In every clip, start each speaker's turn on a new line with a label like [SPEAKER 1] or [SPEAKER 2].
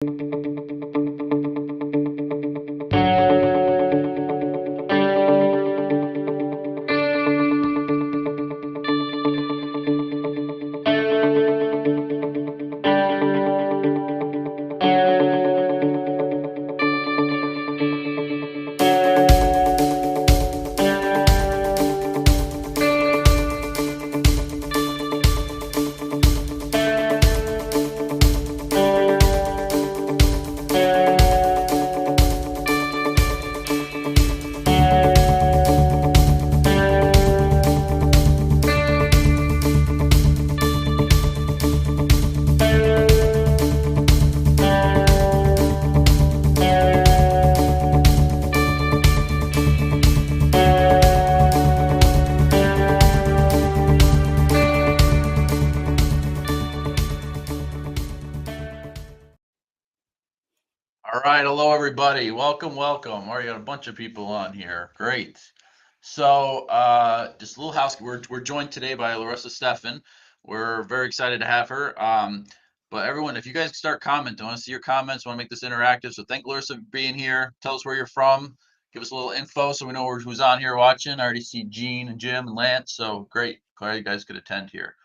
[SPEAKER 1] All right, hello everybody. Welcome. We got a bunch of people on here. Great. So, just a little house. We're joined today by Larissa Steffen. We're very excited to have her. But everyone, if you guys start commenting, I want to see your comments. Want to make this interactive. So, thank Larissa for being here. Tell us where you're from. Give us a little info so we know who's on here watching. I already see Gene and Jim and Lance. So great. Glad you guys could attend here.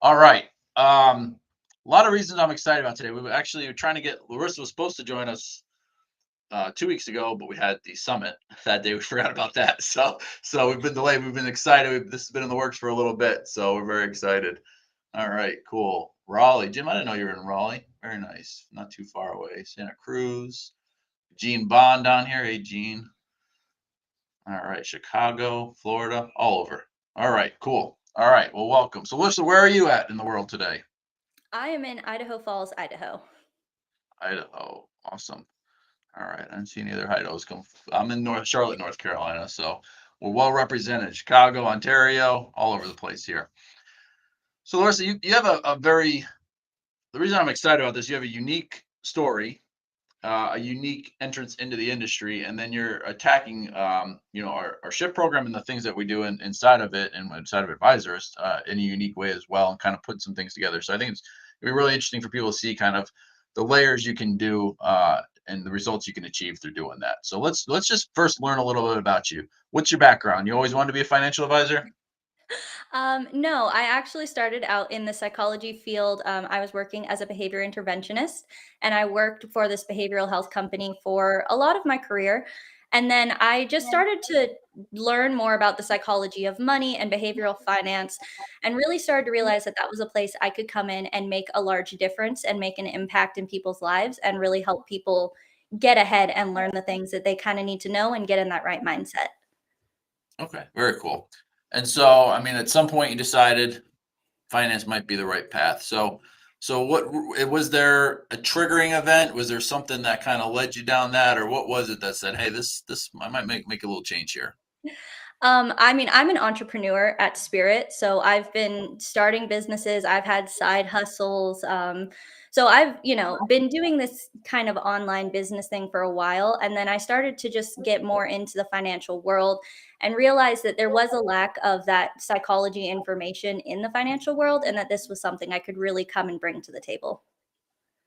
[SPEAKER 1] All right. A lot of reasons I'm excited about today. We were actually trying to get Larissa was supposed to join us 2 weeks ago, but we had the summit that day. We forgot about that. So we've been delayed. We've been excited. This has been in the works for a little bit, so we're very excited. All right, cool. Raleigh, Jim. I didn't know you were in Raleigh. Very nice. Not too far away. Santa Cruz. Gene Bond down here. Hey, Gene. All right, Chicago, Florida, all over. All right, cool. All right, well, welcome. So, Larissa, where are you at in the world today?
[SPEAKER 2] I am in Idaho Falls, Idaho.
[SPEAKER 1] Idaho. Awesome. All right, I didn't see any other Idaho's come. I'm in North Charlotte, North Carolina, so we're well represented. Chicago, Ontario, all over the place here. So, Larissa, you have a very, the reason I'm excited about this, you have a unique story, a unique entrance into the industry, and then you're attacking, our shift program and the things that we do inside of it and inside of advisors in a unique way as well, and kind of put some things together. So I think it'd be really interesting for people to see kind of the layers you can do and the results you can achieve through doing that. So let's just first learn a little bit about you. What's your background? You always wanted to be a financial advisor?
[SPEAKER 2] No, I actually started out in the psychology field. I was working as a behavior interventionist, and I worked for this behavioral health company for a lot of my career. And then I just started to learn more about the psychology of money and behavioral finance, and really started to realize that that was a place I could come in and make a large difference and make an impact in people's lives and really help people get ahead and learn the things that they kind of need to know and get in that right mindset.
[SPEAKER 1] Okay, very cool. And so, I mean, at some point you decided finance might be the right path. So was there a triggering event? Was there something that kind of led you down that, or what was it that said, "Hey, this I might make a little change here"?
[SPEAKER 2] I mean, I'm an entrepreneur at spirit, so I've been starting businesses, I've had side hustles. So I've, been doing this kind of online business thing for a while, and then I started to just get more into the financial world and realized that there was a lack of that psychology information in the financial world, and that this was something I could really come and bring to the table.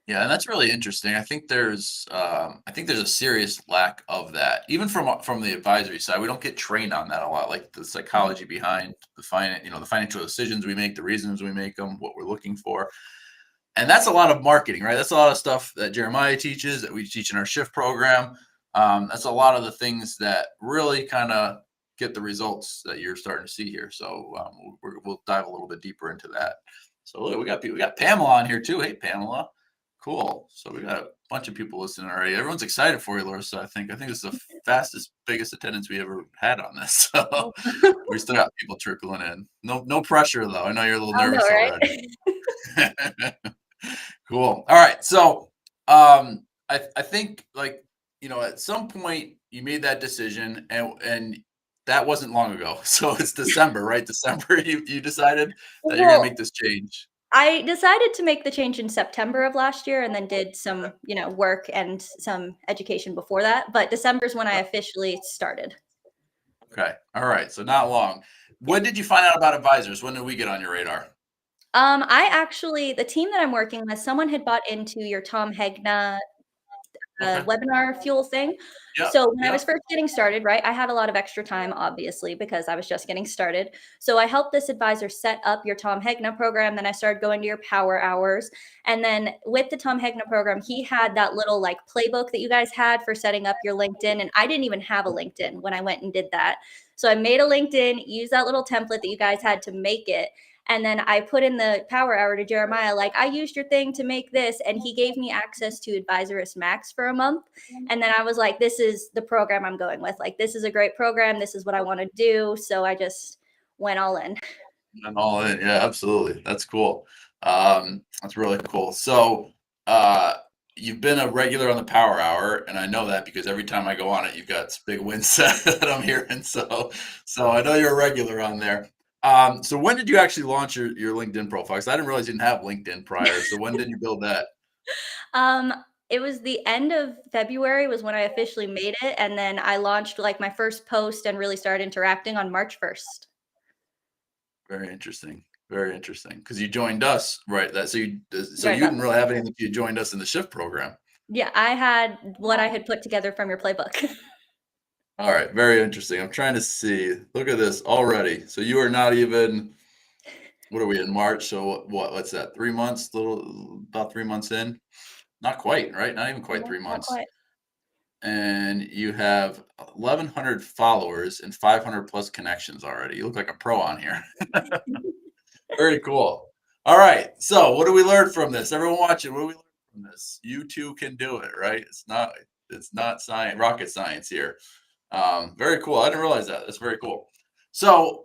[SPEAKER 1] Yeah, and that's really interesting. I think there's a serious lack of that, even from the advisory side. We don't get trained on that a lot, like the
[SPEAKER 2] Mhm.
[SPEAKER 1] psychology behind the financial decisions we make, the reasons we make them, what we're looking for. And that's a lot of marketing, right? That's a lot of stuff that Jeremiah teaches, that we teach in our shift program. That's a lot of the things that really kind of get the results that you're starting to see here. So we'll dive a little bit deeper into that. So look, we got Pamela on here too. Hey, Pamela, cool. So we got a bunch of people listening already. Everyone's excited for you, Larissa. I think it's the fastest, biggest attendance we ever had on this. So
[SPEAKER 2] Oh,
[SPEAKER 1] we still got people trickling in. No pressure though. I know you're a little
[SPEAKER 2] I know,
[SPEAKER 1] nervous
[SPEAKER 2] right?
[SPEAKER 1] already. Cool. All right. So, I think at some point you made that decision and that wasn't long ago. So it's December, right? December, you decided that you're gonna
[SPEAKER 2] Well,
[SPEAKER 1] make this change.
[SPEAKER 2] I decided to make the change in September of last year and then did some, work and some education before that, but December is when I officially started.
[SPEAKER 1] Okay. All right. So not long.
[SPEAKER 2] Yeah.
[SPEAKER 1] When did you find out about advisors? When did we get on your radar?
[SPEAKER 2] I actually the team that I'm working with, someone had bought into your Tom Hegna
[SPEAKER 1] Okay.
[SPEAKER 2] webinar fuel thing.
[SPEAKER 1] Yep.
[SPEAKER 2] So when I was
[SPEAKER 1] Yep.
[SPEAKER 2] first getting started, right, I had a lot of extra time, obviously, because I was just getting started. So I helped this advisor set up your Tom Hegna program. Then I started going to your power hours. And then with the Tom Hegna program, he had that little like playbook that you guys had for setting up your LinkedIn. And I didn't even have a LinkedIn when I went and did that. So I made a LinkedIn, used that little template that you guys had to make it. And then I put in the power hour to Jeremiah, like, I used your thing to make this. And he gave me access to Advisorist Max for a month. And then I was like, this is the program I'm going with. Like, this is a great program. This is what I want to do. So I just went all in.
[SPEAKER 1] And all in. Yeah, absolutely. That's cool. That's really cool. So, you've been a regular on the Power Hour, and I know that because every time I go on it, you've got this big win set that I'm hearing. So I know you're a regular on there. So when did you actually launch your LinkedIn profile? 'Cause I didn't realize you didn't have LinkedIn prior. So when did you build that?
[SPEAKER 2] Um, it was the end of February was when I officially made it. And then I launched like my first post and really started interacting on March 1st.
[SPEAKER 1] Very interesting. Very interesting. Because you joined us, right? So
[SPEAKER 2] Right
[SPEAKER 1] you
[SPEAKER 2] about
[SPEAKER 1] didn't
[SPEAKER 2] that.
[SPEAKER 1] really have anything until you joined us in the shift program.
[SPEAKER 2] Yeah, I had what I had put together from your playbook.
[SPEAKER 1] All right, very interesting. I'm trying to see. Look at this already. So you are not even, what are we in March? So what's that? 3 months, little about 3 months in? Not quite, right? Not even quite
[SPEAKER 2] Yeah,
[SPEAKER 1] three
[SPEAKER 2] not
[SPEAKER 1] months.
[SPEAKER 2] quite.
[SPEAKER 1] And you have 1,100 followers and 500 plus connections already. You look like a pro on here. Very cool. All right. So what do we learn from this? Everyone watching, what do we learn from this? You too can do it, right? It's not science, rocket science here. Very cool. I didn't realize that. That's very cool. So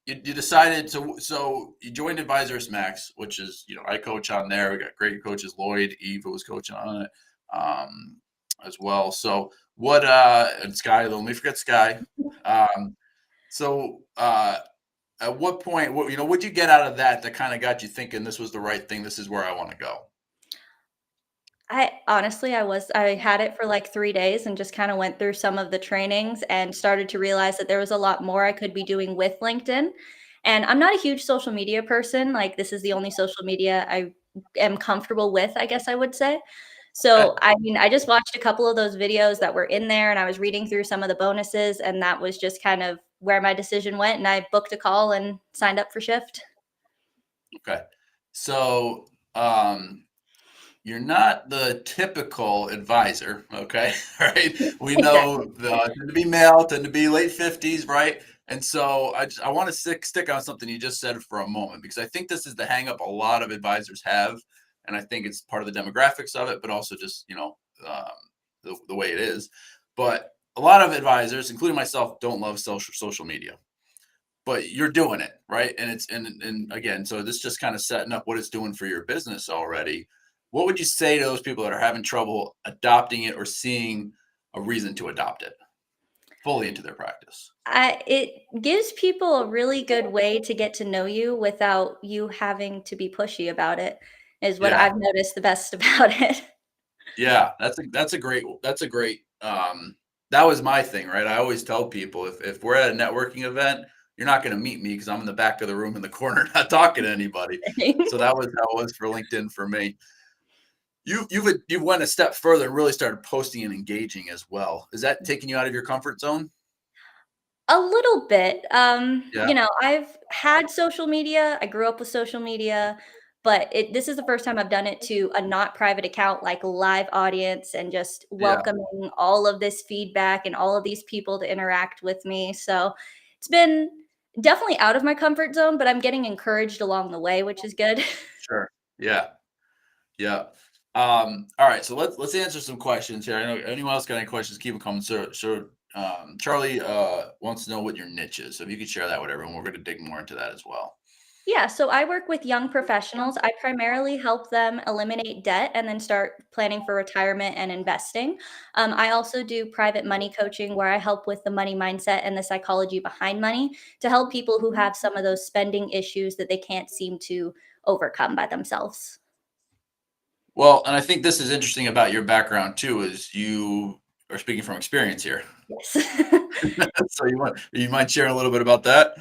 [SPEAKER 1] you decided to, so you joined Advisors Max, which is, I coach on there. We got great coaches, Lloyd, Eve, who was coaching on it as well. So and Sky, don't let me forget Sky. Um, so at what point, what'd you get out of that kind of got you thinking this was the right thing? This is where I want to go.
[SPEAKER 2] I honestly, I had it for like 3 days and just kinda went through some of the trainings and started to realize that there was a lot more I could be doing with LinkedIn. And I'm not a huge social media person, like, this is the only social media I am comfortable with, I guess I would say. So,
[SPEAKER 1] Okay.
[SPEAKER 2] I mean, I just watched a couple of those videos that were in there, and I was reading through some of the bonuses, and that was just kind of where my decision went, and I booked a call and signed up for Shift.
[SPEAKER 1] Okay. So, you're not the typical advisor, okay? Right? We
[SPEAKER 2] Exactly.
[SPEAKER 1] know tend to be male, tend to be late 50s, right? And so I want to stick on something you just said for a moment because I think this is the hang up a lot of advisors have, and I think it's part of the demographics of it, but also just um, the way it is. But a lot of advisors, including myself, don't love social media, but you're doing it right, and and again, so this just kind of setting up what it's doing for your business already. What would you say to those people that are having trouble adopting it or seeing a reason to adopt it fully into their practice?
[SPEAKER 2] It gives people a really good way to get to know you without you having to be pushy about it, is what
[SPEAKER 1] Yeah,
[SPEAKER 2] I've noticed the best about it.
[SPEAKER 1] yeah, that was my thing, right? I always tell people if we're at a networking event, you're not going to meet me because I'm in the back of the room in the corner not talking to anybody. So that was how it was for LinkedIn for me. You've went a step further and really started posting and engaging as well. Is that taking you out of your comfort zone?
[SPEAKER 2] A little bit.
[SPEAKER 1] Yeah,
[SPEAKER 2] I've had social media. I grew up with social media, but this is the first time I've done it to a not private account, like live audience, and just
[SPEAKER 1] yeah,
[SPEAKER 2] welcoming all of this feedback and all of these people to interact with me. So it's been definitely out of my comfort zone, but I'm getting encouraged along the way, which is good.
[SPEAKER 1] sure. Yeah, yeah. All right, so let's answer some questions here. I know anyone else got any questions, keep them coming. Charlie wants to know what your niche is. So if you could share that with everyone, we're going to dig more into that as well.
[SPEAKER 2] Yeah, so I work with young professionals. I primarily help them eliminate debt and then start planning for retirement and investing. I also do private money coaching where I help with the money mindset and the psychology behind money to help people who have some of those spending issues that they can't seem to overcome by themselves.
[SPEAKER 1] Well, and I think this is interesting about your background too, is you are speaking from experience here.
[SPEAKER 2] Yes.
[SPEAKER 1] So you mind sharing a little bit about that?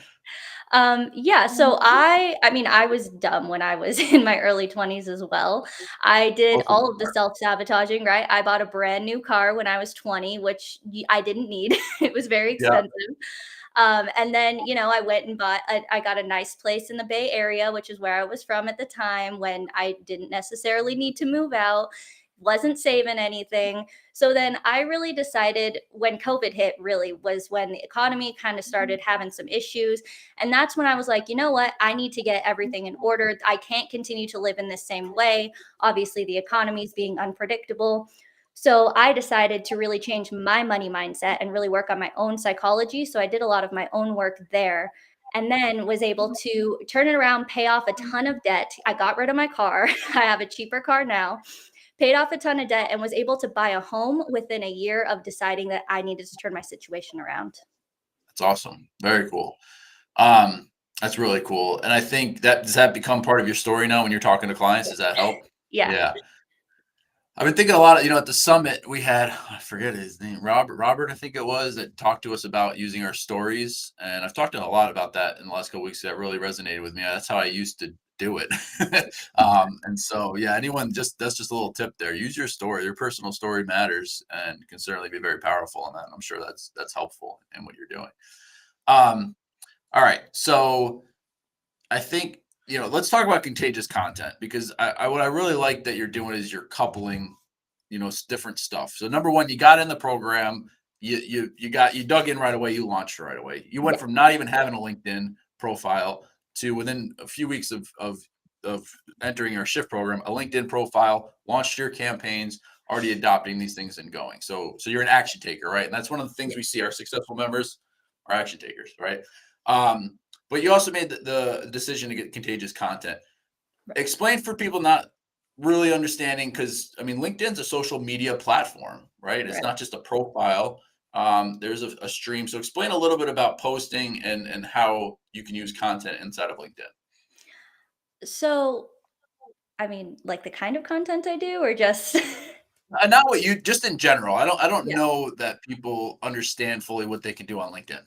[SPEAKER 2] Yeah, so I mean, I was dumb when I was in my early 20s as well. I did
[SPEAKER 1] Both of
[SPEAKER 2] all
[SPEAKER 1] us
[SPEAKER 2] of the
[SPEAKER 1] are.
[SPEAKER 2] self-sabotaging, right? I bought a brand new car when I was 20, which I didn't need. It was very
[SPEAKER 1] Yeah,
[SPEAKER 2] expensive. And then, I went and I got a nice place in the Bay Area, which is where I was from at the time when I didn't necessarily need to move out, wasn't saving anything. So then I really decided when COVID hit, really was when the economy kind of started having some issues. And that's when I was like, you know what? I need to get everything in order. I can't continue to live in the same way. Obviously, the economy is being unpredictable. So I decided to really change my money mindset and really work on my own psychology. So I did a lot of my own work there and then was able to turn it around, pay off a ton of debt. I got rid of my car. I have a cheaper car now, paid off a ton of debt, and was able to buy a home within a year of deciding that I needed to turn my situation around.
[SPEAKER 1] that's awesome. Very cool. Um, that's really cool. And I think that does that become part of your story now when you're talking to clients? Does that help?
[SPEAKER 2] Yeah.
[SPEAKER 1] Yeah. I've been thinking a lot of, at the summit we had, I forget his name, Robert, I think it was, that talked to us about using our stories. And I've talked to a lot about that in the last couple weeks. That really resonated with me. That's how I used to do it. And so, yeah, anyone that's just a little tip there. Use your story. Your personal story matters and can certainly be very powerful in that. I'm sure that's helpful in what you're doing. Um, all right. So I think, let's talk about contagious content because what I really like that you're doing is you're coupling, different stuff. So number one, you got in the program, you dug in right away, you launched right away. You went
[SPEAKER 2] Yeah.
[SPEAKER 1] from not even having a LinkedIn profile to within a few weeks of entering your shift program, a LinkedIn profile, launched your campaigns, already adopting these things and going. So you're an action taker, right? And that's one of the things
[SPEAKER 2] Yeah.
[SPEAKER 1] we see our successful members are action takers, right? But you also made the decision to get contagious content.
[SPEAKER 2] Right.
[SPEAKER 1] Explain for people not really understanding, because I mean, LinkedIn's a social media platform, right? It's
[SPEAKER 2] Right.
[SPEAKER 1] not just a profile. There's a stream. So explain a little bit about posting and how you can use content inside of LinkedIn.
[SPEAKER 2] So, I mean, like the kind of content I do, or just
[SPEAKER 1] Not what you just in general. I don't
[SPEAKER 2] yeah.
[SPEAKER 1] know that people understand fully what they can do on LinkedIn.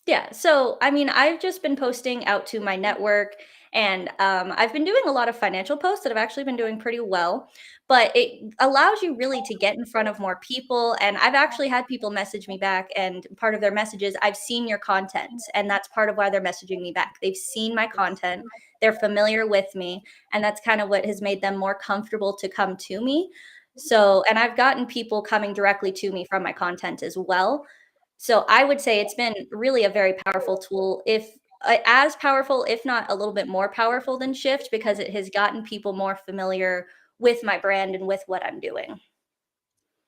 [SPEAKER 2] Yeah. So, I mean, I've just been posting out to my network and I've been doing a lot of financial posts that have actually been doing pretty well. But it allows you really to get in front of more people. And I've actually had people message me back, and part of their messages, I've seen your content. And that's part of why they're messaging me back. They've seen my content, they're familiar with me. And that's kind of what has made them more comfortable to come to me. So, and I've gotten people coming directly to me from my content as well. So I would say it's been really a very powerful tool, if as powerful, if not a little bit more powerful than Shift, because it has gotten people more familiar with my brand and with what I'm doing.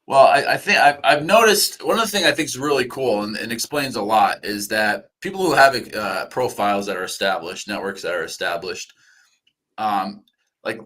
[SPEAKER 1] Well, I think I've noticed one of the things I think is really cool and explains a lot is that people who have profiles that are established, networks that are established, um, like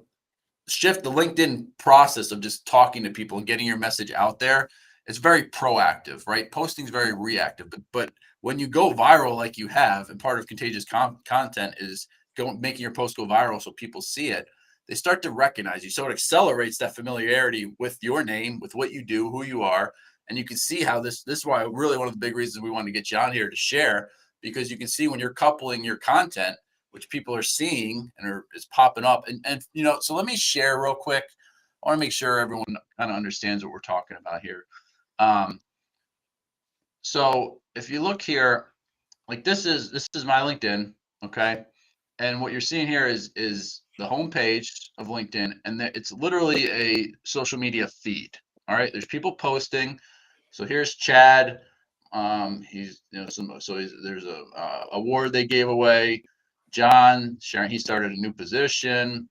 [SPEAKER 1] shift the LinkedIn process of just talking to people and getting your message out there. It's very proactive, right? Posting is very reactive, but when you go viral like you have, and part of contagious content is going making your post go viral so people see it, they start to recognize you. So it accelerates that familiarity with your name, with what you do, who you are, and you can see how this is why really one of the big reasons we wanted to get you on here to share, because you can see when you're coupling your content, which people are seeing and is popping up. And so let me share real quick. I want to make sure everyone kind of understands what we're talking about here. Um, so if you look here, like this is my LinkedIn, okay? And what you're seeing here is the homepage of LinkedIn, and it's literally a social media feed. All right, there's people posting. So here's Chad. He's there's a award they gave away. John sharing he started a new position.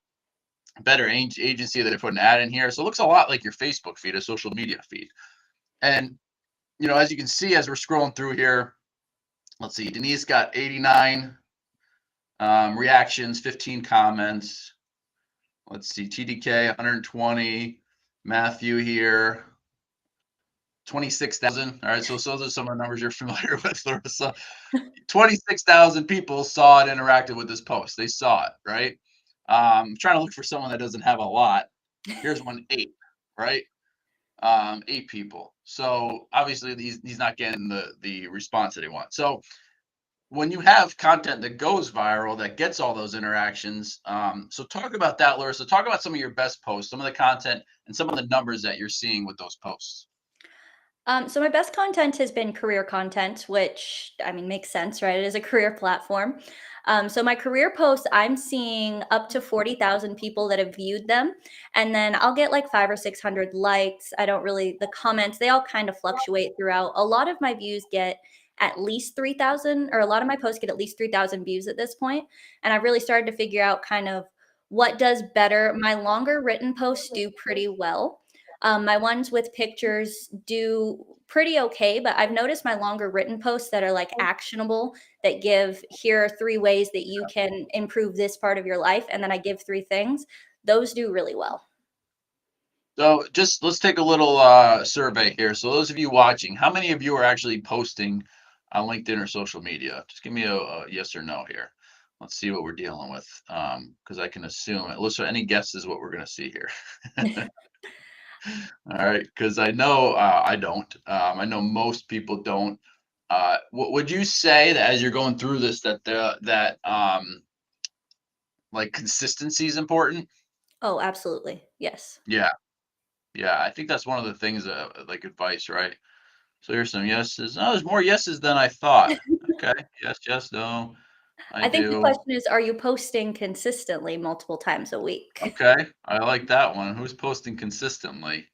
[SPEAKER 1] Better agency that I put an ad in here. So it looks a lot like your Facebook feed, a social media feed. And as you can see, as we're scrolling through here, let's see, Denise got 89 reactions, 15 comments. Let's see, TDK 120, Matthew here 26,000. All right, so those are some of the numbers you're familiar with, Larissa. 26,000 people saw it, interacted with this post. They saw it, right? Trying to look for someone that doesn't have a lot. Here's one, 8, right? 8 people. So obviously he's not getting the response that he wants. So when you have content that goes viral, that gets all those interactions, so talk about that, Larissa. Talk about some of your best posts, some of the content, and some of the numbers that you're seeing with those posts.
[SPEAKER 2] So my best content has been career content, which I mean makes sense, right? It is a career platform. So my career posts, I'm seeing up to 40,000 people that have viewed them, and then I'll get like 5 or 600 likes. I don't really the comments; they all kind of fluctuate throughout. A lot of my views get at least 3,000, or a lot of my posts get at least 3,000 views at this point, and I've really started to figure out kind of what does better. My longer written posts do pretty well. My ones with pictures do pretty okay, but I've noticed my longer written posts that are like actionable, that give here are 3 ways that you can improve this part of your life, and then I give 3 things. Those do really well.
[SPEAKER 1] So just let's take a little survey here. So those of you watching, how many of you are actually posting on LinkedIn or social media? Just give me a yes or no here. Let's see what we're dealing with. Because I can assume, Alyssa, any guesses what we're going to see here? All right, because I know I don't. I know most people don't. Would you say that as you're going through this, that like consistency is important?
[SPEAKER 2] Oh, absolutely. Yes.
[SPEAKER 1] Yeah, yeah. I think that's one of the things like advice, right? So here's some yeses. Oh, there's more yeses than I thought. Okay. Yes, yes, no, I
[SPEAKER 2] I think the
[SPEAKER 1] do.
[SPEAKER 2] question is, are you posting consistently multiple times a week?
[SPEAKER 1] Okay. I like that one. Who's posting consistently?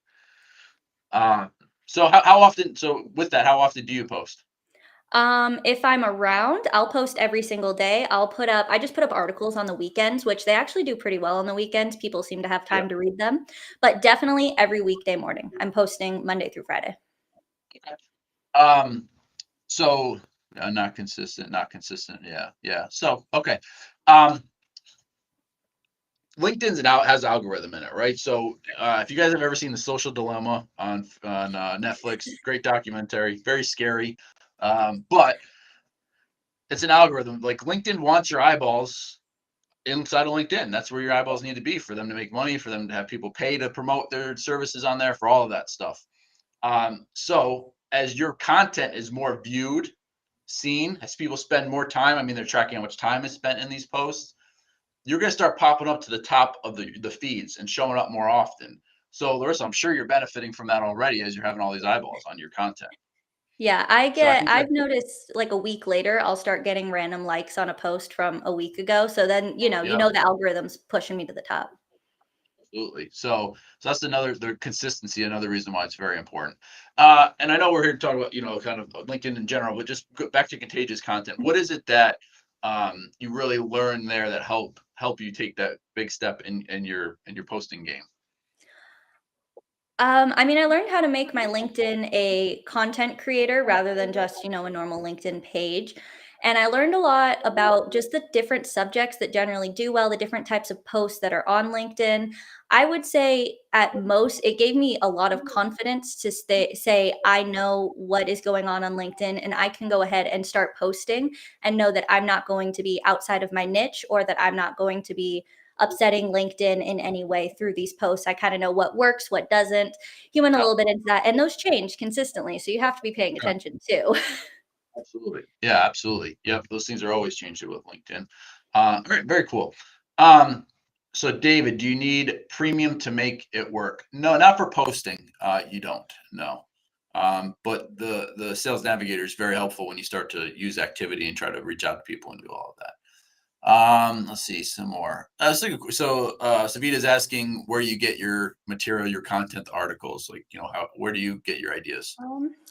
[SPEAKER 1] Uh, so how often, so with that, how often do you post?
[SPEAKER 2] If I'm around, I'll post every single day. I just put up articles on the weekends, which they actually do pretty well on the weekends. People seem to have
[SPEAKER 1] Yeah.
[SPEAKER 2] time to read them. But definitely every weekday morning. I'm posting Monday through Friday.
[SPEAKER 1] Okay. Um, so not consistent, not consistent. Yeah, yeah. So okay. Um, LinkedIn's has algorithm in it, right? So if you guys have ever seen The Social Dilemma on Netflix, great documentary, very scary, but it's an algorithm. Like LinkedIn wants your eyeballs inside of LinkedIn. That's where your eyeballs need to be for them to make money, for them to have people pay to promote their services on there, for all of that stuff. So as your content is more viewed, seen, as people spend more time, I mean, they're tracking how much time is spent in these posts, you're going to start popping up to the top of the feeds and showing up more often. So, Larissa, I'm sure you're benefiting from that already as you're having all these eyeballs on your content.
[SPEAKER 2] Yeah,
[SPEAKER 1] So I think that,
[SPEAKER 2] I've noticed like a week later, I'll start getting random likes on a post from a week ago. So then,
[SPEAKER 1] yeah,
[SPEAKER 2] the algorithm's pushing me to the top.
[SPEAKER 1] absolutely. So that's the consistency, another reason why it's very important. And I know we're here to talk about, kind of LinkedIn in general, but just go back to contagious content. What is it that you really learn there that help you take that big step in your posting game?
[SPEAKER 2] I mean, I learned how to make my LinkedIn a content creator rather than just, a normal LinkedIn page. And I learned a lot about just the different subjects that generally do well, the different types of posts that are on LinkedIn. I would say at most, it gave me a lot of confidence to say, I know what is going on LinkedIn, and I can go ahead and start posting and know that I'm not going to be outside of my niche, or that I'm not going to be upsetting LinkedIn in any way through these posts. I kind of know what works, what doesn't. He went a
[SPEAKER 1] Yeah,
[SPEAKER 2] little bit into that, and those change consistently. So you have to be paying
[SPEAKER 1] yeah,
[SPEAKER 2] attention too.
[SPEAKER 1] absolutely. Yeah, absolutely. Yep, those things are always changing with LinkedIn. All right, very cool. Um, so David, do you need premium to make it work? No, not for posting. You don't. No. But the sales navigator is very helpful when you start to use activity and try to reach out to people and do all of that. Let's see some more. Savita's asking where you get your material, your content, articles. Like, where do you get your ideas?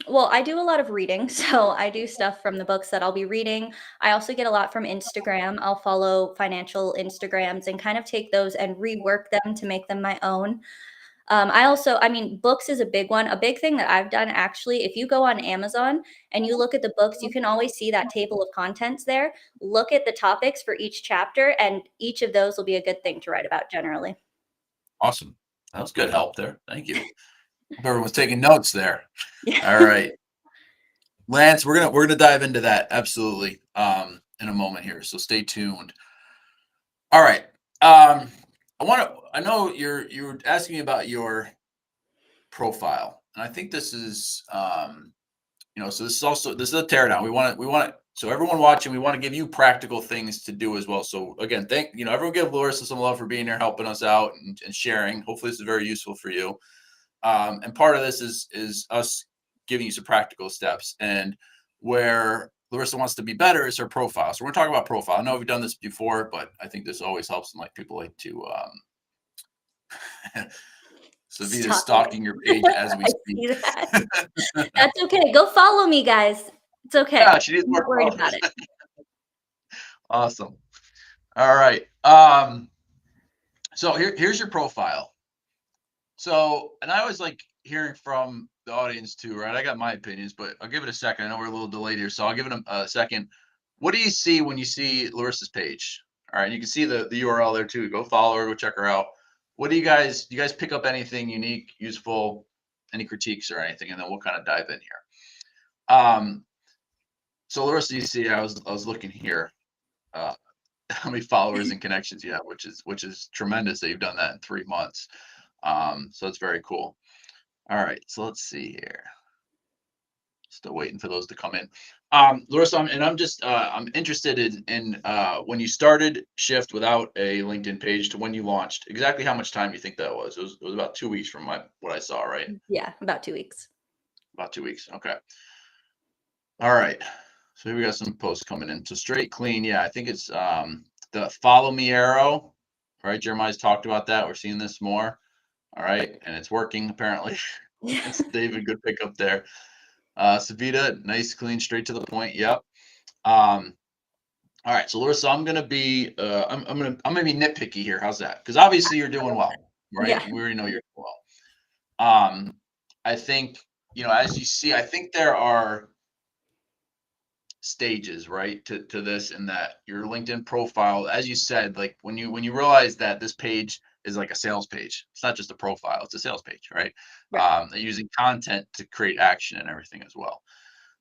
[SPEAKER 2] Well, I do a lot of reading. So I do stuff from the books that I'll be reading. I also get a lot from Instagram. I'll follow financial Instagrams and kind of take those and rework them to make them my own. I mean, books is a big one. A big thing that I've done actually, if you go on Amazon and you look at the books, you can always see that table of contents there. Look at the topics for each chapter, and each of those will be a good thing to write about generally.
[SPEAKER 1] Awesome. That was good help there. Thank you. Hope everyone's taking notes there.
[SPEAKER 2] Yeah.
[SPEAKER 1] All right. Lance, we're gonna dive into that absolutely in a moment here. So stay tuned. All right. I know you're asking me about your profile. And I think this is so this is a teardown. We want So everyone watching, we want to give you practical things to do as well. So again, everyone give Larissa some love for being here, helping us out and sharing. Hopefully this is very useful for you. And part of this is us giving you some practical steps. And where Larissa wants to be better is her profile. So we're talking about profile. I know we've done this before, but I think this always helps. And like people like to Savita's
[SPEAKER 2] Stalking
[SPEAKER 1] stalking your
[SPEAKER 2] me.
[SPEAKER 1] page as we
[SPEAKER 2] I
[SPEAKER 1] speak.
[SPEAKER 2] see that. That's okay. Go follow me, guys. It's okay.
[SPEAKER 1] Yeah, she needs
[SPEAKER 2] I'm
[SPEAKER 1] more
[SPEAKER 2] not worried about
[SPEAKER 1] followers.
[SPEAKER 2] it.
[SPEAKER 1] Awesome. All right. So here's your profile. So, and I always like hearing from the audience too, right? I got my opinions, but I'll give it a second. I know we're a little delayed here, so I'll give it a second. What do you see when you see Larissa's page? All right, you can see the URL there too. Go follow her, go check her out. What do you guys pick up anything unique, useful, any critiques or anything? And then we'll kind of dive in here. So Larissa, you see, I was looking here. Uh, how many followers and connections you have, which is tremendous that you've done that in 3 months. So it's very cool. All right, so let's see here. Still waiting for those to come in. Larissa, I'm interested in when you started Shift without a LinkedIn page to when you launched. Exactly how much time you think that was? It was about 2 weeks from what I saw, right?
[SPEAKER 2] Yeah, about 2 weeks.
[SPEAKER 1] About 2 weeks. Okay. All right. So here we got some posts coming in. So straight clean, yeah. I think it's the follow me arrow. All right, Jeremiah's talked about that. We're seeing this more. All right, and it's working apparently. It's David, good pickup there. Savita, nice, clean, straight to the point. Yep. Um, all right, so Larissa, I'm gonna be nitpicky here. How's that? Because obviously you're doing well, right?
[SPEAKER 2] Yeah,
[SPEAKER 1] And we already know you're doing well. I think as you see, I think there are stages, right, to this, and that your LinkedIn profile, as you said, like when you realize that this page is like a sales page, it's not just a profile, it's a sales page, right?
[SPEAKER 2] right.
[SPEAKER 1] Using content to create action and everything as well.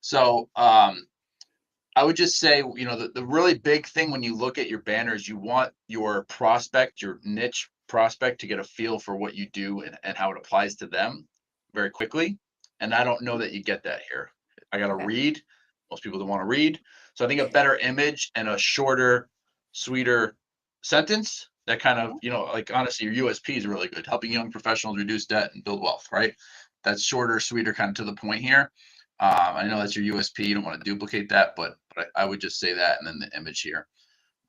[SPEAKER 1] So I would just say, the really big thing when you look at your banners, you want your prospect, your niche prospect, to get a feel for what you do and how it applies to them very quickly. And I don't know that you get that here. I got to
[SPEAKER 2] Okay.
[SPEAKER 1] read. Most people don't want to read. So I think a better image and a shorter, sweeter sentence that kind of, like honestly, your USP is really good, helping young professionals reduce debt and build wealth, right? That's shorter, sweeter, kind of to the point here. I know that's your USP. You don't want to duplicate that, but I would just say that and then the image here.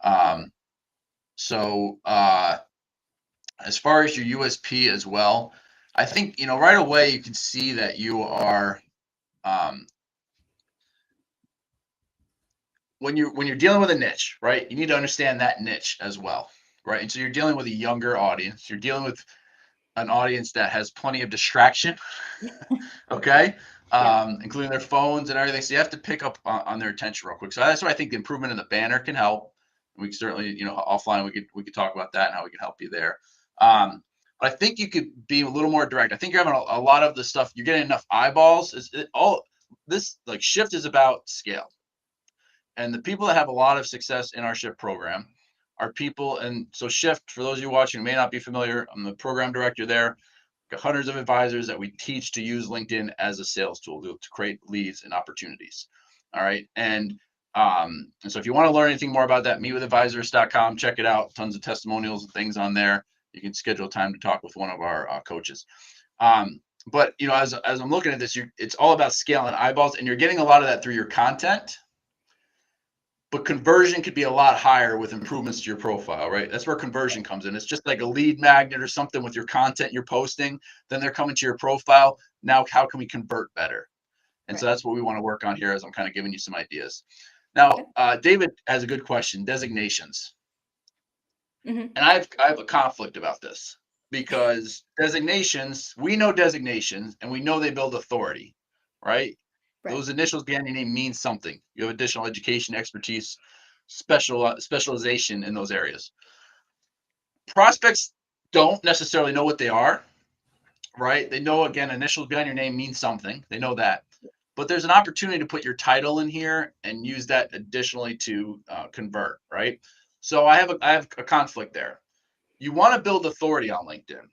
[SPEAKER 2] Got it.
[SPEAKER 1] So as far as your USP as well, I think right away you can see that you are um, when you're dealing with a niche, right? You need to understand that niche as well, right? And so you're dealing with a younger audience. You're dealing with an audience that has plenty of distraction. Okay.
[SPEAKER 2] Yep.
[SPEAKER 1] Including their phones and everything. So you have to pick up on their attention real quick. So that's why I think the improvement in the banner can help. We can certainly, offline we could talk about that and how we can help you there. But I think you could be a little more direct. I think you're having a lot of the stuff. You're getting enough eyeballs. All this like Shift is about scale, and the people that have a lot of success in our Shift program are people. And so Shift, for those of you watching who may not be familiar, I'm the program director there. Got hundreds of advisors that we teach to use LinkedIn as a sales tool to create leads and opportunities. All right. And so if you want to learn anything more about that, meetwithadvisors.com, check it out. Tons of testimonials and things on there. You can schedule time to talk with one of our coaches. But as I'm looking at this, it's all about scale and eyeballs, and you're getting a lot of that through your content. But conversion could be a lot higher with improvements to your profile, right? That's where conversion comes in. It's just like a lead magnet or something with your content you're posting. Then they're coming to your profile. Now, how can we convert better? And so
[SPEAKER 2] Right.
[SPEAKER 1] that's what we want to work on here as I'm kind of giving you some ideas.
[SPEAKER 2] Okay.
[SPEAKER 1] Now, David has a good question, designations.
[SPEAKER 2] Hmm.
[SPEAKER 1] And I have a conflict about this because designations, we know designations and we know they build authority, right?
[SPEAKER 2] Right.
[SPEAKER 1] Those initials behind your name mean something. You have additional education, expertise, specialization in those areas. Prospects don't necessarily know what they are, right? They know, again, initials behind your name mean something. They know that. But there's an opportunity to put your title in here and use that additionally to convert, right? So I have a conflict there. You want to build authority on LinkedIn.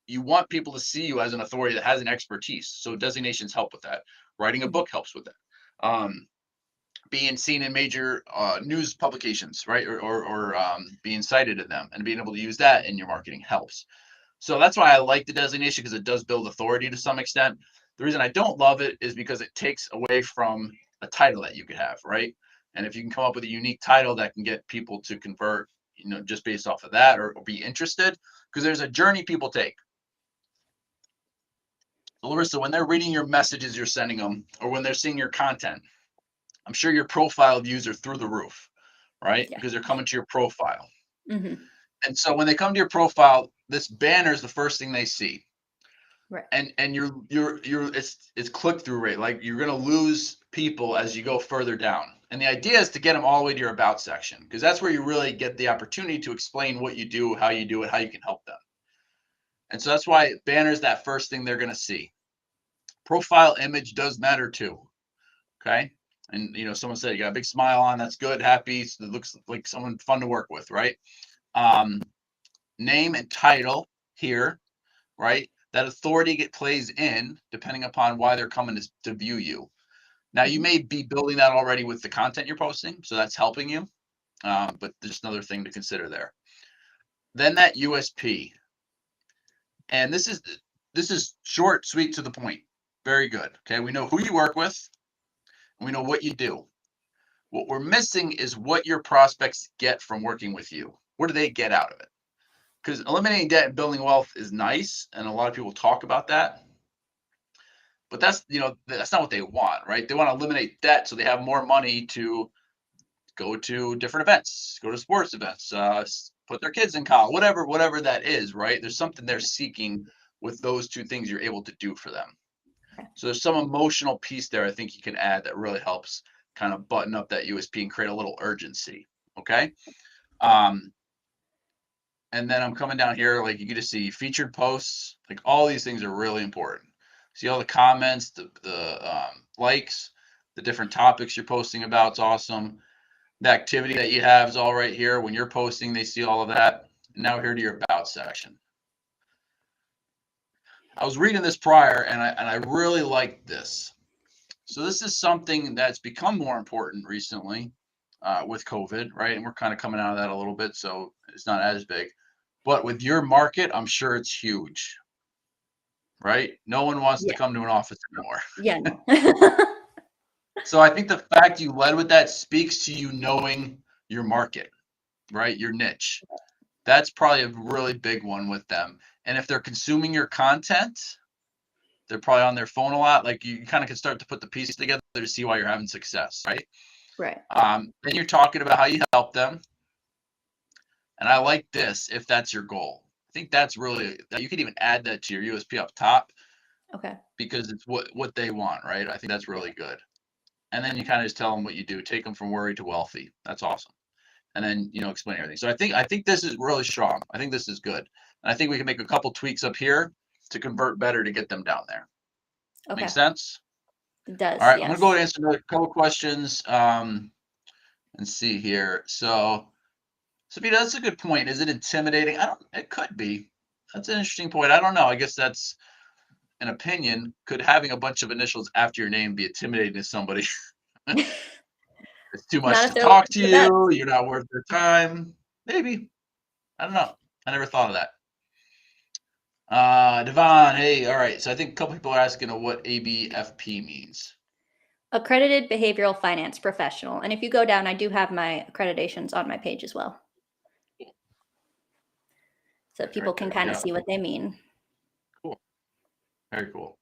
[SPEAKER 1] You want people to see you as an authority that has an expertise. So designations help with that. Writing a
[SPEAKER 2] Hmm.
[SPEAKER 1] book helps with that. Um, being seen in major news publications, right? Or being cited in them, and being able to use that in your marketing helps. So that's why I like the designation, because it does build authority to some extent. The reason I don't love it is because it takes away from a title that you could have, right? And if you can come up with a unique title that can get people to convert, just based off of that, or be interested, because there's a journey people take. So Larissa, when they're reading your messages you're sending them, or when they're seeing your content, I'm sure your profile views are through the roof, right?
[SPEAKER 2] Yeah.
[SPEAKER 1] Because they're coming to your profile.
[SPEAKER 2] Hmm.
[SPEAKER 1] And so when they come to your profile, this banner is the first thing they see.
[SPEAKER 2] Right.
[SPEAKER 1] And it's click through rate. Like, you're gonna lose people as you go further down. And the idea is to get them all the way to your about section, because that's where you really get the opportunity to explain what you do, how you do it, how you can help them. And so that's why banners, that first thing they're gonna see. Profile image does matter too. Okay. And someone said you got a big smile on, that's good, happy, it looks like someone fun to work with, right? Um, name and title here, right? That authority plays in depending upon why they're coming to view you. Now, you
[SPEAKER 2] Hmm.
[SPEAKER 1] may be building that already with the content you're posting, so that's helping you. But there's another thing to consider there. Then that USP, and this is short, sweet, to the point. Very good. Okay, we know who you work with, and we know what you do. What we're missing is what your prospects get from working with you. What do they get out of it? Because eliminating debt and building wealth is nice, and a lot of people talk about that. But that's not what they want, right? They want to eliminate debt so they have more money to go to different events, go to sports events, put their kids in college, whatever that is, right? There's something they're seeking with those two things you're able to do for them. So there's some emotional piece there I think you can add that really helps kind of button up that USP and create a little urgency. Okay. Um, and then I'm coming down here, like, you get to see featured posts, like all these things are really important. See all the comments, the likes, the different topics you're posting about. It's awesome. The activity that you have is all right here. When you're posting, they see all of that. And now here to your about section. I was reading this prior, and I really liked this. So this is something that's become more important recently with COVID, right? And we're kind of coming out of that a little bit, so it's not as big. But with your market, I'm sure it's huge, right? No one wants to
[SPEAKER 2] Yeah.
[SPEAKER 1] come to an office anymore.
[SPEAKER 2] Yeah. No.
[SPEAKER 1] So I think the fact you led with that speaks to you knowing your market, right? Your niche. That's probably a really big one with them. And if they're consuming your content, they're probably on their phone a lot. Like, you kind of can start to put the pieces together to see why you're having success, right?
[SPEAKER 2] Right.
[SPEAKER 1] Then you're talking about how you help them. And I like this if that's your goal. I think that's really, that you could even add that to your USP up top,
[SPEAKER 2] Okay.
[SPEAKER 1] because it's what they want, right? I think that's really good. And then you kind of just tell them what you do. Take them from worried to wealthy. That's awesome. And then explain everything. So I think this is really strong. I think this is good. And I think we can make a couple tweaks up here to convert better to get them down there. Make
[SPEAKER 2] Okay.
[SPEAKER 1] sense?
[SPEAKER 2] It
[SPEAKER 1] All
[SPEAKER 2] does.
[SPEAKER 1] right, I'm gonna go
[SPEAKER 2] Yes.
[SPEAKER 1] ahead and answer another couple questions. And see here. So, Sabina, that's a good point. Is it intimidating? I don't. It could be. That's an interesting point. I don't know. I guess that's an opinion. Could having a bunch of initials after your name be intimidating to somebody? It's too
[SPEAKER 2] Not
[SPEAKER 1] much
[SPEAKER 2] if
[SPEAKER 1] to
[SPEAKER 2] they're looking
[SPEAKER 1] talk to
[SPEAKER 2] for the best.
[SPEAKER 1] you. You're not worth their time. Maybe. I don't know. I never thought of that. Devon, hey, all right. So I think a couple people are asking what ABFP means.
[SPEAKER 2] Accredited behavioral finance professional. And if you go down, I do have my accreditations on my page as well. So people
[SPEAKER 1] Right
[SPEAKER 2] can
[SPEAKER 1] there.
[SPEAKER 2] kind of
[SPEAKER 1] Yeah.
[SPEAKER 2] see what they mean.
[SPEAKER 1] Cool. Very cool.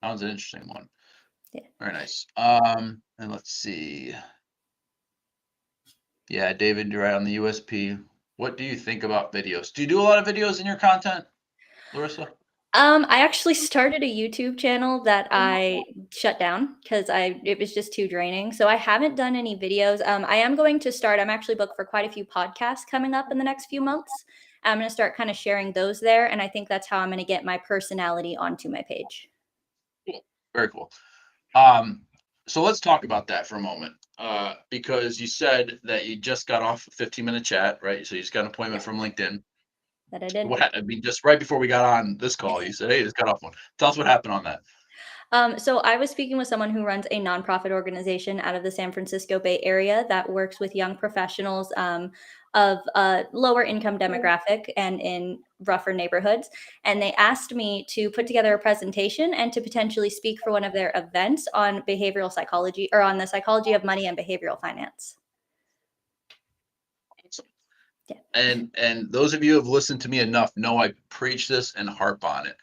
[SPEAKER 1] That was an interesting one.
[SPEAKER 2] Yeah.
[SPEAKER 1] Very nice. And let's see. Yeah, David, you're right on the USP. What do you think about videos? Do you do a lot of videos in your content, Larissa?
[SPEAKER 2] I actually started a YouTube channel that I shut down because it was just too draining. So I haven't done any videos. I am going to start. I'm actually booked for quite a few podcasts coming up in the next few months. I'm going to start kind of sharing those there, and I think that's how I'm going to get my personality onto my page.
[SPEAKER 1] Cool. Very cool. Um, so let's talk about that for a moment. Because you said that you just got off a 15-minute chat, right? So you just got an appointment
[SPEAKER 2] Yep,
[SPEAKER 1] from LinkedIn.
[SPEAKER 2] that I did.
[SPEAKER 1] I mean, just right before we got on this call, you said, "Hey, just got off one." Tell us what happened on that.
[SPEAKER 2] So I was speaking with someone who runs a nonprofit organization out of the San Francisco Bay Area that works with young professionals of a lower income demographic and in rougher neighborhoods. And they asked me to put together a presentation and to potentially speak for one of their events on behavioral psychology or on the psychology of money and behavioral finance. Yeah.
[SPEAKER 1] And those of you who have listened to me enough know I preach this and harp on it.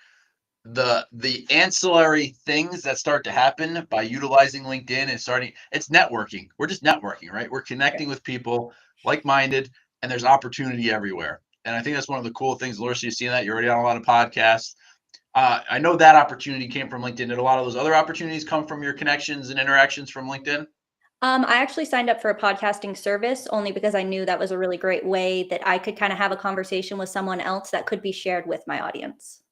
[SPEAKER 1] The ancillary things that start to happen by utilizing LinkedIn and starting, it's networking. We're just networking, right? We're connecting with people like-minded, and there's opportunity everywhere. And I think that's one of the cool things. Larissa, you see that? You're already on a lot of podcasts. I know that opportunity came from LinkedIn. Did a lot of those other opportunities come from your connections and interactions from LinkedIn?
[SPEAKER 2] I actually signed up for a podcasting service only because I knew that was a really great way that I could kind of have a conversation with someone else that could be shared with my audience.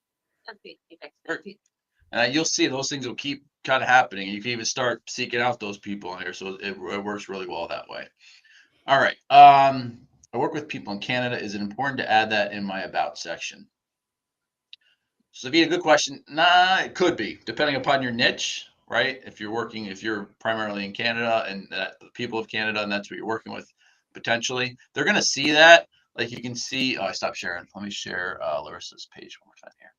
[SPEAKER 1] And you'll see those things will keep kind of happening. You can even start seeking out those people in here. So it works really well that way. All right. I work with people in Canada. Is it important to add that in my about section? So be a good question. Nah, it could be, depending upon your niche, right? If you're primarily in Canada and that the people of Canada and that's what you're working with, potentially, they're gonna see that. Like you can see, oh, I stopped sharing. Let me share Larissa's page one more time here.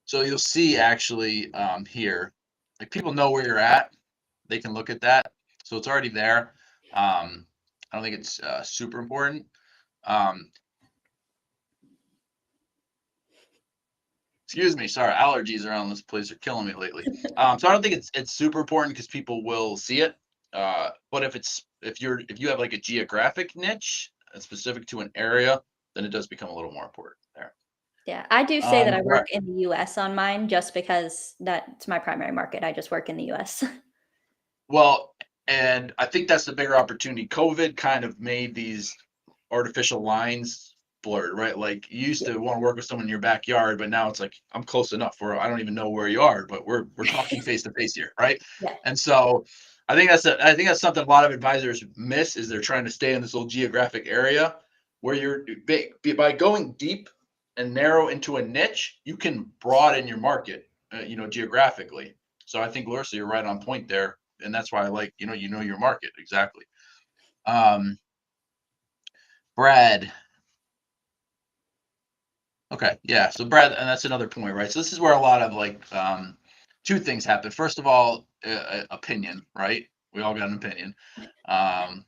[SPEAKER 1] So you'll see actually here, like people know where you're at. They can look at that. So it's already there. I don't think it's super important. Um, Excuse me, sorry, allergies around this place are killing me lately. So I don't think it's super important because people will see it. But if you have like a geographic niche specific to an area, then it does become a little more important there.
[SPEAKER 2] Yeah, I do say that I
[SPEAKER 1] Right.
[SPEAKER 2] work in the US on mine just because that's my primary market. I just work in the US.
[SPEAKER 1] Well, and I think that's the bigger opportunity. COVID kind of made these artificial lines blurred, right? Like you used
[SPEAKER 2] Yeah.
[SPEAKER 1] to want to work with someone in your backyard, but now it's like I'm close enough where I don't even know where you are, but we're talking face to face here, right?
[SPEAKER 2] Yeah.
[SPEAKER 1] And so I think that's something a lot of advisors miss is they're trying to stay in this little geographic area where by going deep and narrow into a niche, you can broaden your market, geographically. So I think Larissa, you're right on point there, and that's why I like you know your market exactly. Um, Brad. Okay, yeah. So Brad, and that's another point, right? So this is where a lot of two things happen. First of all, opinion, right? We all got an opinion. Um,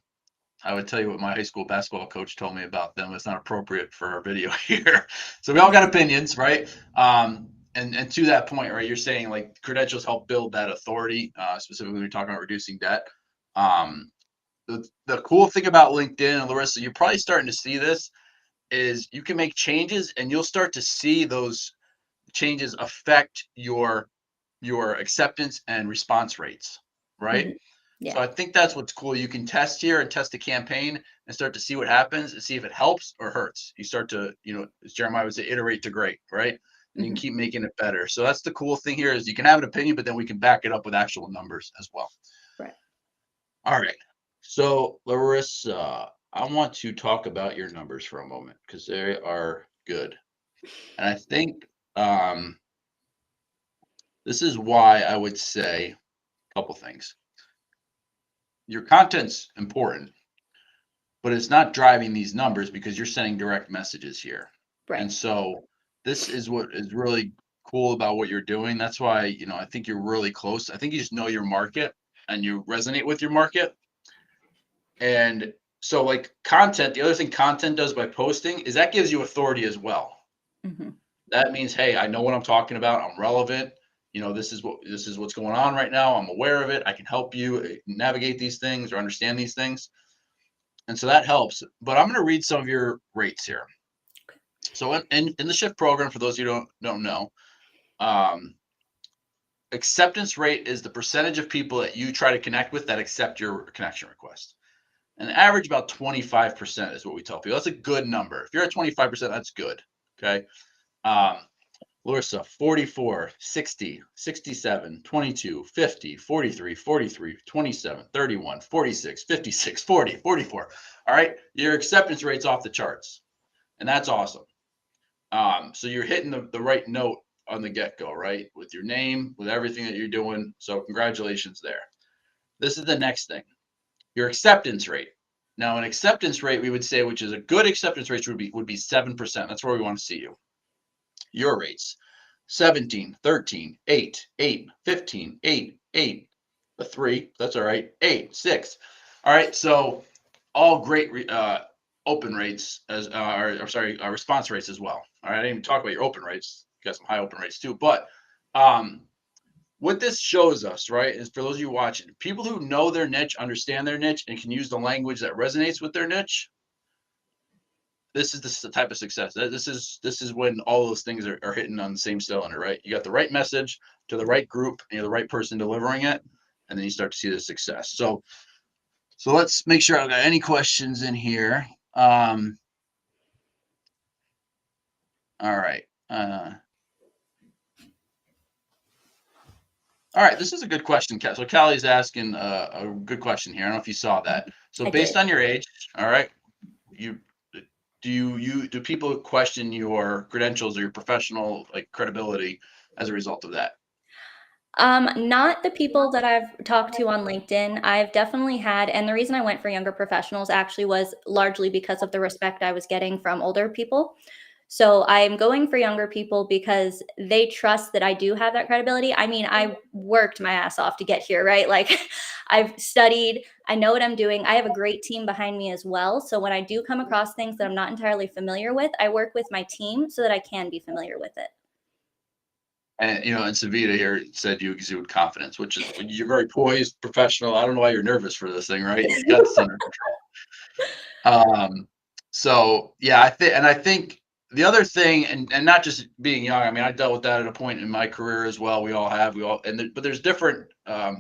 [SPEAKER 1] I would tell you what my high school basketball coach told me about them. It's not appropriate for our video here. So we all got opinions, right? And to that point, right? You're saying like credentials help build that authority, specifically when you're talking about reducing debt. Um, the cool thing about LinkedIn and Larissa, you're probably starting to see this is you can make changes and you'll start to see those changes affect your acceptance and response rates, right?
[SPEAKER 2] Mhm.
[SPEAKER 1] So
[SPEAKER 2] Yeah.
[SPEAKER 1] I think that's what's cool. You can test here and test a campaign and start to see what happens and see if it helps or hurts. You start to, as Jeremiah would say, iterate to great, right? And you can
[SPEAKER 2] Mhm.
[SPEAKER 1] keep making it better. So that's the cool thing here is you can have an opinion, but then we can back it up with actual numbers as well.
[SPEAKER 2] Right.
[SPEAKER 1] All right. So, Larissa, I want to talk about your numbers for a moment because they are good. And I think this is why I would say a couple things. Your content's important, but it's not driving these numbers because you're sending direct messages here.
[SPEAKER 2] Right.
[SPEAKER 1] And so this is what is really cool about what you're doing. That's why, I think you're really close. I think you just know your market and you resonate with your market. And so like content, the other thing content does by posting is that gives you authority as well.
[SPEAKER 2] Mhm.
[SPEAKER 1] That means, hey, I know what I'm talking about. I'm relevant. This is what's going on right now. I'm aware of it. I can help you navigate these things or understand these things. And so that helps. But I'm going to read some of your rates here. So in the shift program, for those who don't know, um, acceptance rate is the percentage of people that you try to connect with that accept your connection request. And average about 25% is what we tell people. That's a good number. If you're at 25%, that's good. Okay. Um, Larissa, 44, 60, 67, 22, 50, 43, 43, 27, 31, 46, 56, 40, 44. All right. Your acceptance rate's off the charts. And that's awesome. So you're hitting the right note on the get-go, right? With your name, with everything that you're doing. So congratulations there. This is the next thing. Your acceptance rate. Now, an acceptance rate, we would say, which is a good acceptance rate, would be 7%. That's where we want to see you. Your rates: 17, 13, 8, 8, 15, 8, 8, a 3. That's all right. 8, 6. All right. So all great open rates or sorry, response rates as well. All right. I didn't even talk about your open rates. You got some high open rates too. But um, what this shows us, right, is for those of you watching, people who know their niche, understand their niche, and can use the language that resonates with their niche. This is the type of success. This is when all those things are hitting on the same cylinder, right? You got the right message to the right group, and you're the right person delivering it, and then you start to see the success. So let's make sure I've got any questions in here. All right. All right, this is a good question, Cal. So Callie's asking a good question here. I don't know if you saw that. So
[SPEAKER 2] I
[SPEAKER 1] based
[SPEAKER 2] did.
[SPEAKER 1] on your age, all right, you do people question your credentials or your professional like credibility as a result of that?
[SPEAKER 2] Not the people that I've talked to on LinkedIn. I've definitely had, and the reason I went for younger professionals actually was largely because of the respect I was getting from older people. So I'm going for younger people because they trust that I do have that credibility. I mean, I worked my ass off to get here, right? Like I've studied, I know what I'm doing. I have a great team behind me as well. So when I do come across things that I'm not entirely familiar with, I work with my team so that I can be familiar with it.
[SPEAKER 1] And and Savita here said you exude confidence, which is you're very poised, professional. I don't know why you're nervous for this thing, right? You got this under control. So yeah, I think the other thing, and not just being young. I mean, I dealt with that at a point in my career as well. We all have, but there's different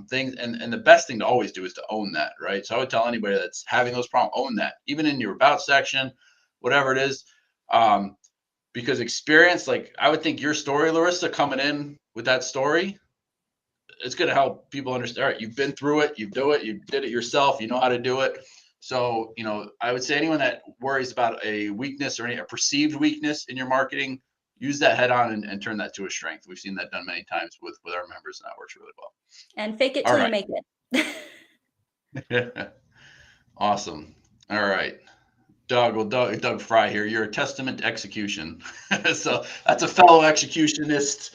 [SPEAKER 1] things, and the best thing to always do is to own that, right? So I would tell anybody that's having those problems, own that, even in your about section, whatever it is. Um, because experience, like I would think your story, Larissa, coming in with that story, it's going to help people understand. All right, you've been through it, you do it, you did it yourself, you know how to do it. So, I would say anyone that worries about a weakness or a perceived weakness in your marketing, use that head on and turn that to a strength. We've seen that done many times with our members, and that works really well.
[SPEAKER 2] And fake it
[SPEAKER 1] All
[SPEAKER 2] till you
[SPEAKER 1] right.
[SPEAKER 2] make it.
[SPEAKER 1] Awesome. All right. Doug Fry here. You're a testament to execution. So that's a fellow executionist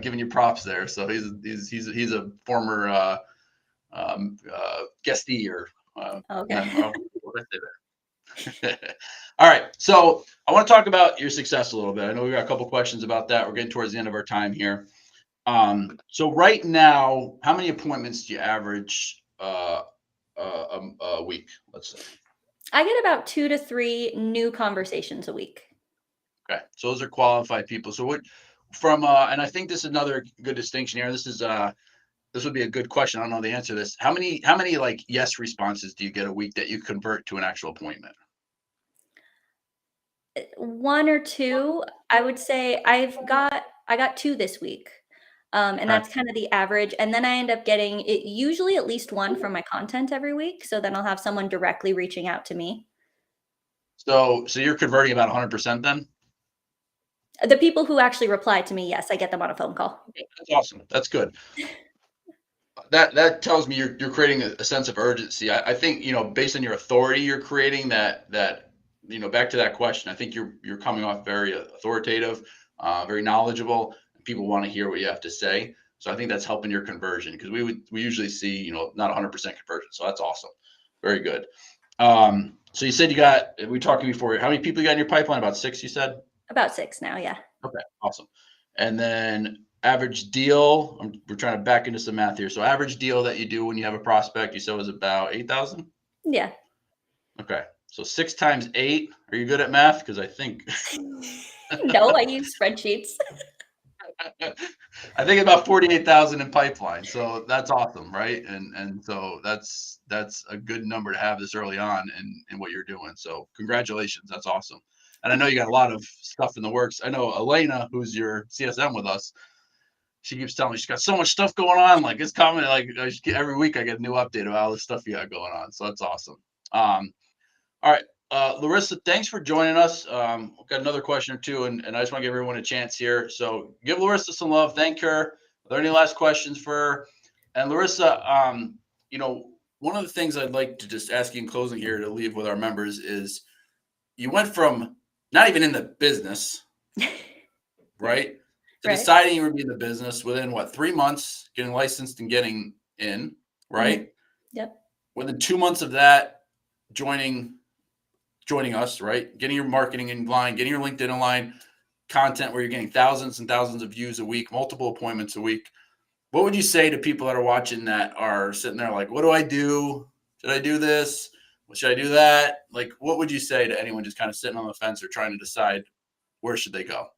[SPEAKER 1] giving you props there. So he's a former guestee or
[SPEAKER 2] Okay.
[SPEAKER 1] member. What did I say there? All right. So I want to talk about your success a little bit. I know we got a couple questions about that. We're getting towards the end of our time here. So right now, how many appointments do you average a week? Let's say.
[SPEAKER 2] I get about 2 to 3 new conversations a week.
[SPEAKER 1] Okay, so those are qualified people. So what and I think this is another good distinction here. This would be a good question. I don't know the answer to this. How many like yes responses do you get a week that you convert to an actual appointment?
[SPEAKER 2] 1 or 2, I would say I got 2 this week, and
[SPEAKER 1] Okay.
[SPEAKER 2] that's kinda the average, and then I end up getting usually at least 1 from my content every week, so then I'll have someone directly reaching out to me.
[SPEAKER 1] So you're converting about 100% then?
[SPEAKER 2] The people who actually reply to me, yes, I get them on a phone call.
[SPEAKER 1] Okay, that's awesome. That's good. That tells me you're creating a sense of urgency. I think, based on your authority you're creating that back to that question, I think you're coming off very authoritative, very knowledgeable. People want to hear what you have to say. So I think that's helping your conversion because we usually see, not 100% conversion. So that's awesome. Very good. So you said we talked before, how many people you got in your pipeline? About 6, you said?
[SPEAKER 2] About 6 now, yeah.
[SPEAKER 1] Okay, awesome. And then average deal, we're trying to back into some math here. So average deal that you do when you have a prospect, you said was about 8,000?
[SPEAKER 2] Yeah.
[SPEAKER 1] Okay. So 6 times 8, are you good at math? Because I think
[SPEAKER 2] No, I use spreadsheets.
[SPEAKER 1] I think about 48,000 in pipeline. So that's awesome, right? And so that's a good number to have this early on in what you're doing. So congratulations. That's awesome. And I know you got a lot of stuff in the works. I know Elena, who's your CSM with us, she keeps telling me she's got so much stuff going on. Like it's coming. Like every week I get a new update about all the stuff you got going on. So that's awesome. All right. Larissa, thanks for joining us. We've got another question or two, and I just want to give everyone a chance here. So give Larissa some love. Thank her. Are there any last questions for her? And Larissa, one of the things I'd like to just ask you in closing here to leave with our members is you went from not even in the business,
[SPEAKER 2] Yeah.
[SPEAKER 1] right, to
[SPEAKER 2] Right.
[SPEAKER 1] deciding you would be in the business within what, 3 months, getting licensed and getting in,
[SPEAKER 2] Mhm.
[SPEAKER 1] right?
[SPEAKER 2] Yep.
[SPEAKER 1] Within 2 months of that, joining joining us, right? Getting your marketing in line, getting your LinkedIn in line, content where you're getting thousands and thousands of views a week, multiple appointments a week. What would you say to people that are watching that are sitting there like, what do I do? Should I do this? Should I do that? Like, what would you say to anyone just kind of sitting on the fence or trying to decide where should they go?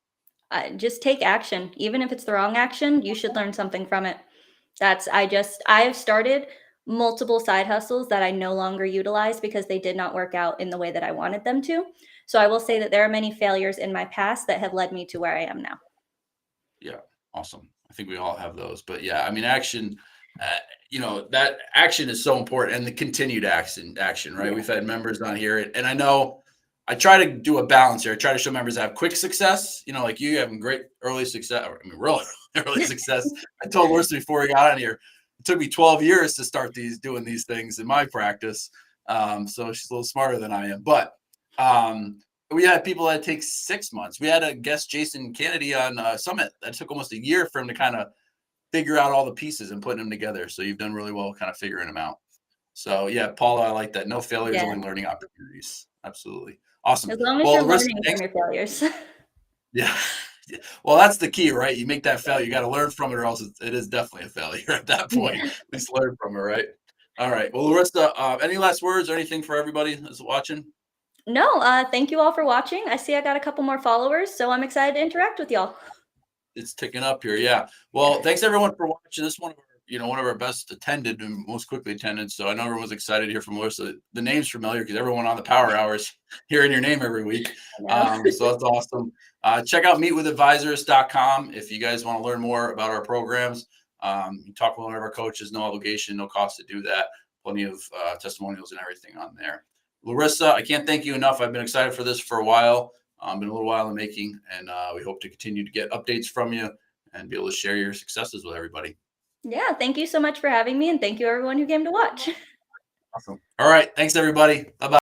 [SPEAKER 2] Just take action. Even if it's the wrong action, you should learn something from it. I've started multiple side hustles that I no longer utilize because they did not work out in the way that I wanted them to. So I will say that there are many failures in my past that have led me to where I am now.
[SPEAKER 1] Yeah, awesome. I think we all have those, but yeah, I mean, action. Uh, that action is so important, and the continued action, right?
[SPEAKER 2] Yeah.
[SPEAKER 1] We've had members on here, and I know I try to do a balance here. I try to show members I have quick success, like you having great early success. I mean, real early success. I told Larissa before we got on here, it took me 12 years to start doing these things in my practice. So she's a little smarter than I am, but um, we had people that take 6 months. We had a guest, Jason Kennedy, on Summit. That took almost a year for him to kind of figure out all the pieces and putting them together. So you've done really well kind of figuring them out. So yeah, Paula, I like that. No failures,
[SPEAKER 2] Yeah.
[SPEAKER 1] only learning opportunities. Absolutely. Awesome.
[SPEAKER 2] As long as
[SPEAKER 1] Well,
[SPEAKER 2] you're
[SPEAKER 1] Larissa,
[SPEAKER 2] learning from
[SPEAKER 1] thanks.
[SPEAKER 2] your failures.
[SPEAKER 1] Yeah. Yeah. Well, that's the key, right? You make that failure, you got to learn from it, or else it is definitely a failure at that point.
[SPEAKER 2] Yeah.
[SPEAKER 1] At least learn from it, right? All right. Well, Larissa, any last words or anything for everybody that's watching?
[SPEAKER 2] No, thank you all for watching. I see I got a couple more followers, so I'm excited to interact with y'all.
[SPEAKER 1] It's ticking up here. Yeah.
[SPEAKER 2] Yeah.
[SPEAKER 1] Well, thanks everyone for watching. This one of our, one of our best attended and most quickly attended. So I know everyone's excited to hear from Melissa. The name's familiar because everyone on the power hours hearing your name every week.
[SPEAKER 2] I know.
[SPEAKER 1] So that's awesome. Check out meetwithadvisors.com if you guys want to learn more about our programs. You talk with one of our coaches, no obligation, no cost to do that. Plenty of testimonials and everything on there. Larissa, I can't thank you enough. I've been excited for this for a while. Been a little while in making, and we hope to continue to get updates from you and be able to share your successes with everybody.
[SPEAKER 2] Yeah, thank you so much for having me, and thank you everyone who came to watch.
[SPEAKER 1] Awesome. All right. Thanks, everybody. Bye bye.